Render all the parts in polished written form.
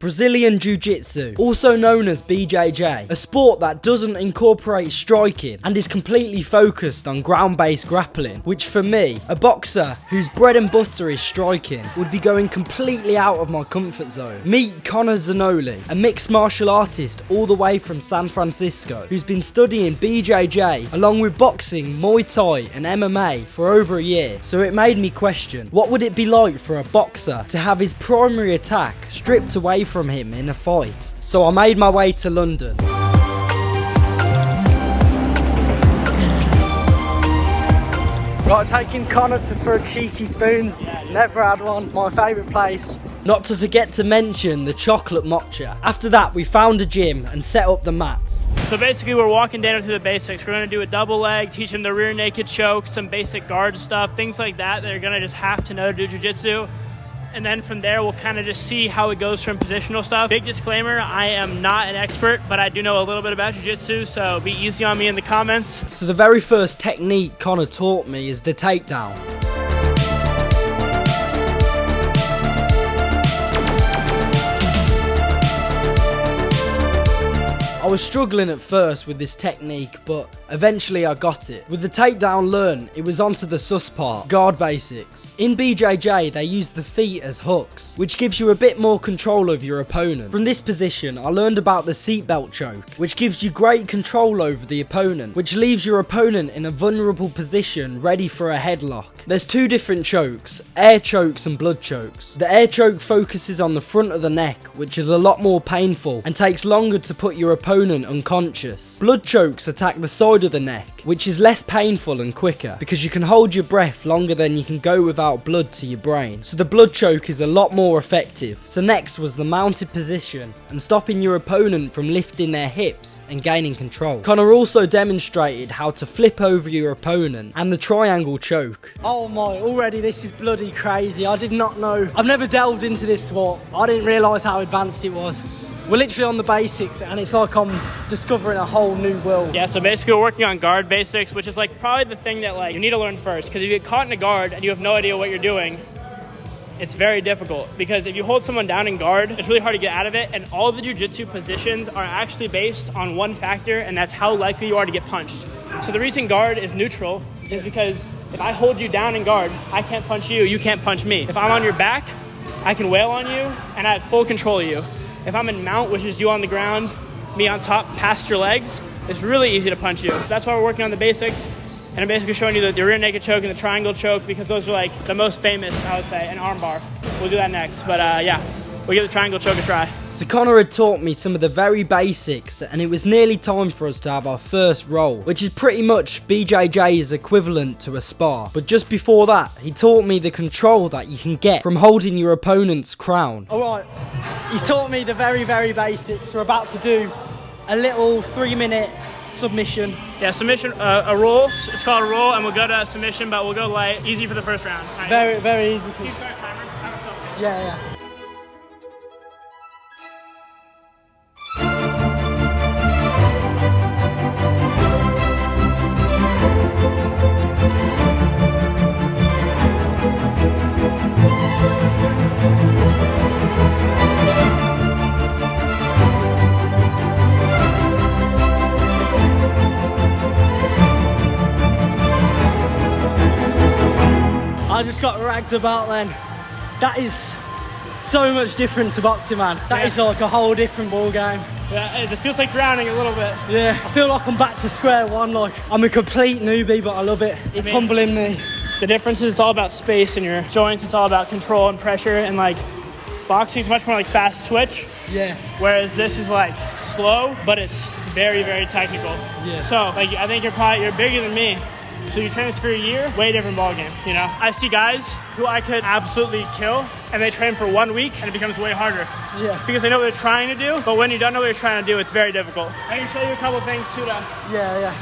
Brazilian Jiu-Jitsu, also known as BJJ, a sport that doesn't incorporate striking and is completely focused on ground-based grappling, which for me, a boxer whose bread and butter is striking, would be going completely out of my comfort zone. Meet Connor Zanoli, a mixed martial artist all the way from San Francisco, who's been studying BJJ along with boxing, Muay Thai and MMA for over a year. So it made me question, what would it be like for a boxer to have his primary attack stripped away from him in a fight? So I made my way to London. Right, taking Connor for a cheeky spoons. Never had one. My favourite place. Not to forget to mention the chocolate matcha. After that, we found a gym and set up the mats. So basically, we're walking down through the basics. We're going to do a double leg, teach them the rear naked choke, some basic guard stuff, things like that they're going to just have to know to do jiu-jitsu. And then from there, we'll kind of just see how it goes from positional stuff. Big disclaimer, I am not an expert, but I do know a little bit about jiu-jitsu, so be easy on me in the comments. So the very first technique Connor taught me is the takedown. I was struggling at first with this technique, but eventually I got it. With the takedown learned, it was onto the sus part, guard basics. In BJJ, they use the feet as hooks, which gives you a bit more control of your opponent. From this position, I learned about the seatbelt choke, which gives you great control over the opponent, which leaves your opponent in a vulnerable position ready for a headlock. There's two different chokes, air chokes and blood chokes. The air choke focuses on the front of the neck, which is a lot more painful and takes longer to put your opponent unconscious. Blood chokes attack the side of the neck, which is less painful and quicker because you can hold your breath longer than you can go without blood to your brain. So the blood choke is a lot more effective. So next was the mounted position and stopping your opponent from lifting their hips and gaining control. Connor also demonstrated how to flip over your opponent and the triangle choke. Oh my, already this is bloody crazy. I did not know. I've never delved into this sport. I didn't realise how advanced it was. We're literally on the basics and it's like I'm discovering a whole new world. Yeah, so basically we're working on guard basics, which is like probably the thing that you need to learn first, because if you get caught in a guard and you have no idea what you're doing, it's very difficult, because if you hold someone down in guard, it's really hard to get out of it, and all the jiu-jitsu positions are actually based on one factor, and that's how likely you are to get punched. So the reason guard is neutral is because if I hold you down in guard, I can't punch you, you can't punch me. If I'm on your back, I can wail on you, and I have full control of you. If I'm in mount, which is you on the ground, me on top, past your legs, it's really easy to punch you. So that's why we're working on the basics. And I'm basically showing you the rear naked choke and the triangle choke, because those are like the most famous, I would say, and arm bar. We'll do that next. But yeah, we'll give the triangle choke a try. So Connor had taught me some of the very basics, and it was nearly time for us to have our first roll, which is pretty much BJJ's equivalent to a spar. But just before that, he taught me the control that you can get from holding your opponent's crown. Alright, he's taught me the very, very basics. We're about to do a little 3-minute submission. Yeah, submission, a roll. It's called a roll, and we'll go to submission, but we'll go light. Easy for the first round. Right. Very, very easy. Keep track, timer. Yeah. I just got ragged about then. That is so much different to boxing, man. That is like a whole different ball game. Yeah, it feels like drowning a little bit. Yeah, I feel like I'm back to square one. Like, I'm a complete newbie, but I love it. It's humbling me. The difference is it's all about space in your joints. It's all about control and pressure, and like boxing is much more like fast switch. Yeah. Whereas this is like slow, but it's very, very technical. Yeah. So like, I think you're bigger than me. So you train this for a year, way different ballgame, you know? I see guys who I could absolutely kill, and they train for 1 week, and it becomes way harder. Yeah. Because they know what they're trying to do, but when you don't know what you're trying to do, it's very difficult. I can show you a couple things too, though. Yeah.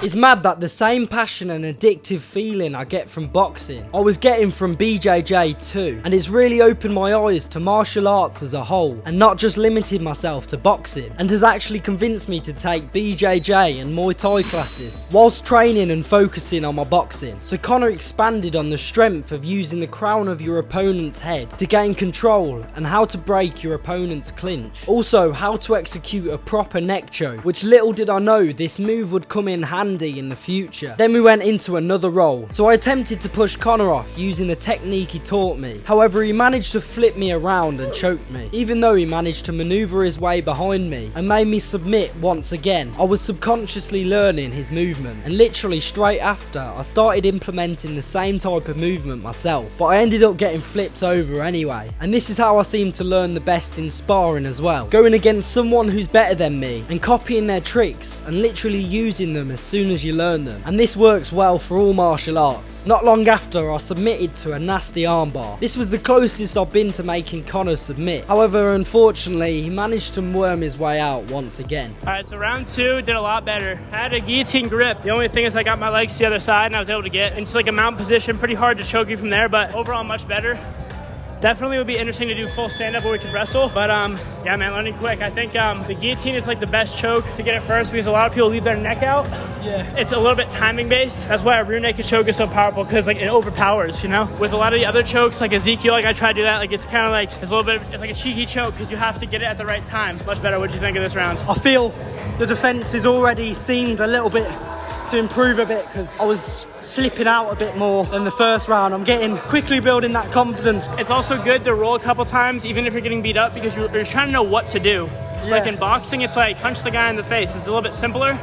It's mad that the same passion and addictive feeling I get from boxing, I was getting from BJJ too, and it's really opened my eyes to martial arts as a whole, and not just limited myself to boxing, and has actually convinced me to take BJJ and Muay Thai classes, whilst training and focusing on my boxing. So Conor expanded on the strength of using the crown of your opponent's head to gain control, and how to break your opponent's clinch. Also, how to execute a proper neck choke, which little did I know this move would come in handy in the future. Then we went into another roll, so I attempted to push Conor off using the technique he taught me. However, he managed to flip me around and choke me, even though he managed to maneuver his way behind me and made me submit once again. I was subconsciously learning his movement, and literally straight after I started implementing the same type of movement myself, but I ended up getting flipped over anyway. And this is how I seem to learn the best in sparring as well, going against someone who's better than me and copying their tricks and literally using them as soon as you learn them. And this works well for all martial arts. Not long after, I submitted to a nasty armbar. This was the closest I've been to making Conor submit. However, unfortunately, he managed to worm his way out once again. Alright, so round 2 did a lot better. I had a guillotine grip. The only thing is I got my legs to the other side and I was able to get into like a mount position. Pretty hard to choke you from there, but overall much better. Definitely would be interesting to do full stand-up where we could wrestle, but yeah, man, learning quick. I think the guillotine is like the best choke to get it first, because a lot of people leave their neck out. Yeah. It's a little bit timing based. That's why a rear naked choke is so powerful, because like it overpowers, you know? With a lot of the other chokes, like Ezekiel, like I try to do that, like it's kind of like, it's a little bit, it's like a cheeky choke, because you have to get it at the right time. Much better. What'd you think of this round? I feel the defense has already seemed a little bit to improve a bit, because I was slipping out a bit more than the first round. I'm getting quickly building that confidence. It's also good to roll a couple times, even if you're getting beat up, because you're trying to know what to do. Yeah. Like in boxing, it's like punch the guy in the face. It's a little bit simpler.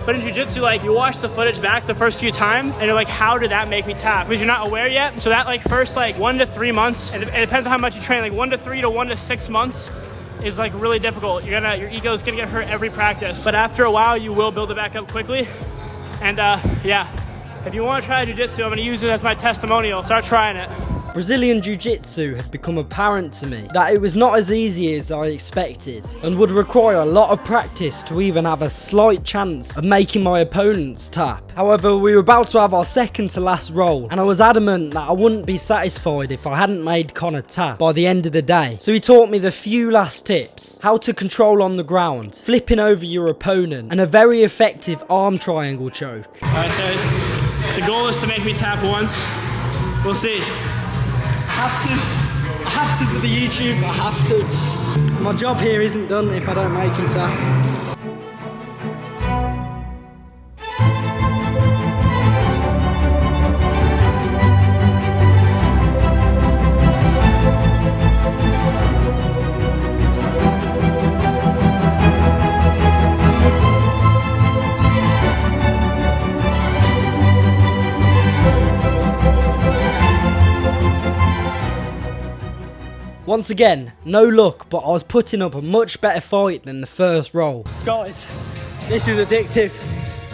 But in jiu-jitsu, like you watch the footage back the first few times and you're like, how did that make me tap? Because you're not aware yet. So that like first like 1 to 3 months, and it depends on how much you train, like 1 to 3 to 1 to 6 months is like really difficult. Your ego's gonna get hurt every practice. But after a while, you will build it back up quickly. And yeah, if you want to try jiu-jitsu, I'm going to use it as my testimonial. Start trying it. Brazilian Jiu-Jitsu had become apparent to me that it was not as easy as I expected, and would require a lot of practice to even have a slight chance of making my opponents tap. However, we were about to have our second to last roll, and I was adamant that I wouldn't be satisfied if I hadn't made Conor tap by the end of the day. So he taught me the few last tips: how to control on the ground, flipping over your opponent, and a very effective arm triangle choke. Alright, so the goal is to make me tap once. We'll see. I have to for the YouTube, I have to. My job here isn't done if I don't make him tap. Once again, no luck, but I was putting up a much better fight than the first roll. Guys, this is addictive.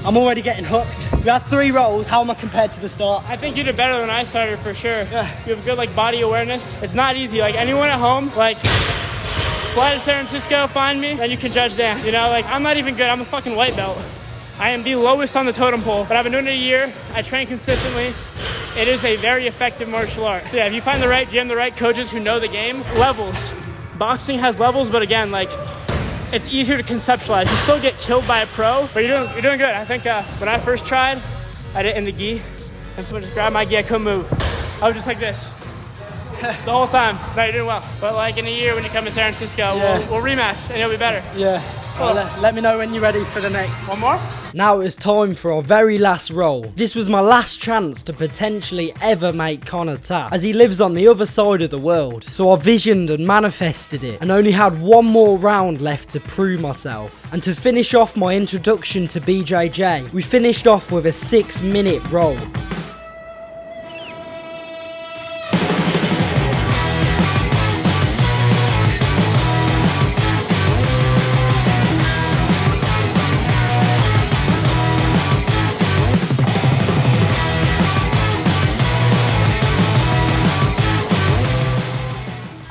I'm already getting hooked. We had 3 rolls. How am I compared to the start? I think you did better than I started for sure. Yeah. You have good like body awareness. It's not easy. Like anyone at home, like fly to San Francisco, find me, then you can judge that. You know, like I'm not even good. I'm a fucking white belt. I am the lowest on the totem pole, but I've been doing it a year. I train consistently. It is a very effective martial art. So yeah, if you find the right gym, the right coaches who know the game, levels. Boxing has levels, but again, like it's easier to conceptualize. You still get killed by a pro, but you're doing good. I think when I first tried, I did it in the gi, and someone just grabbed my gi, I couldn't move. I was just like this the whole time. No, you're doing well. But like in a year when you come to San Francisco, yeah, we'll rematch and it'll be better. Yeah. Cool. Let me know when you're ready for the next. One more? Now it is time for our very last roll. This was my last chance to potentially ever make Conor tap, as he lives on the other side of the world. So I visioned and manifested it, and only had one more round left to prove myself. And to finish off my introduction to BJJ, we finished off with a 6-minute roll.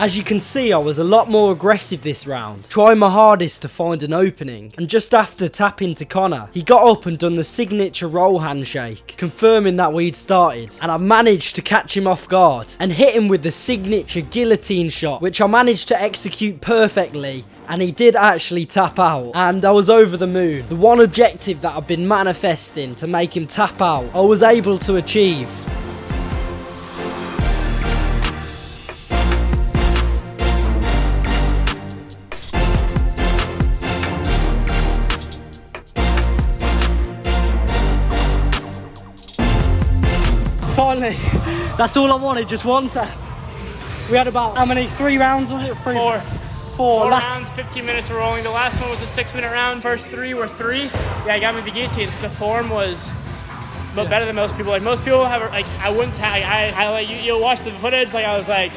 As you can see, I was a lot more aggressive this round, trying my hardest to find an opening, and just after tapping to Connor, he got up and done the signature roll handshake, confirming that we'd started, and I managed to catch him off guard and hit him with the signature guillotine shot, which I managed to execute perfectly, and he did actually tap out, and I was over the moon. The one objective that I've been manifesting to make him tap out, I was able to achieve. Finally, that's all I wanted, just one tap. We had about, how many, 3 rounds was it? Four. Four rounds, 15 minutes of rolling. The last one was a 6-minute round. First 3 were 3. Yeah, I got me the guillotine. The form was better than most people. Like most people have, like I wouldn't tag. I like you'll watch the footage. Like I was like,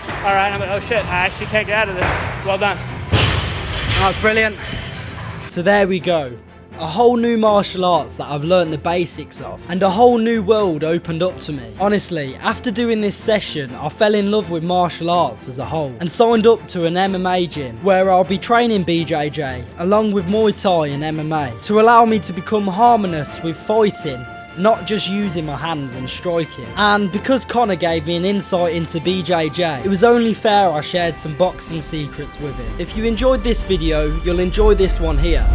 all right. I'm like, oh shit, I actually can't get out of this. Well done. That was brilliant. So there we go. A whole new martial arts that I've learnt the basics of, and a whole new world opened up to me. Honestly, after doing this session, I fell in love with martial arts as a whole, and signed up to an MMA gym where I'll be training BJJ along with Muay Thai and MMA to allow me to become harmonious with fighting, not just using my hands and striking. And because Connor gave me an insight into BJJ, it was only fair I shared some boxing secrets with him. If you enjoyed this video, you'll enjoy this one here.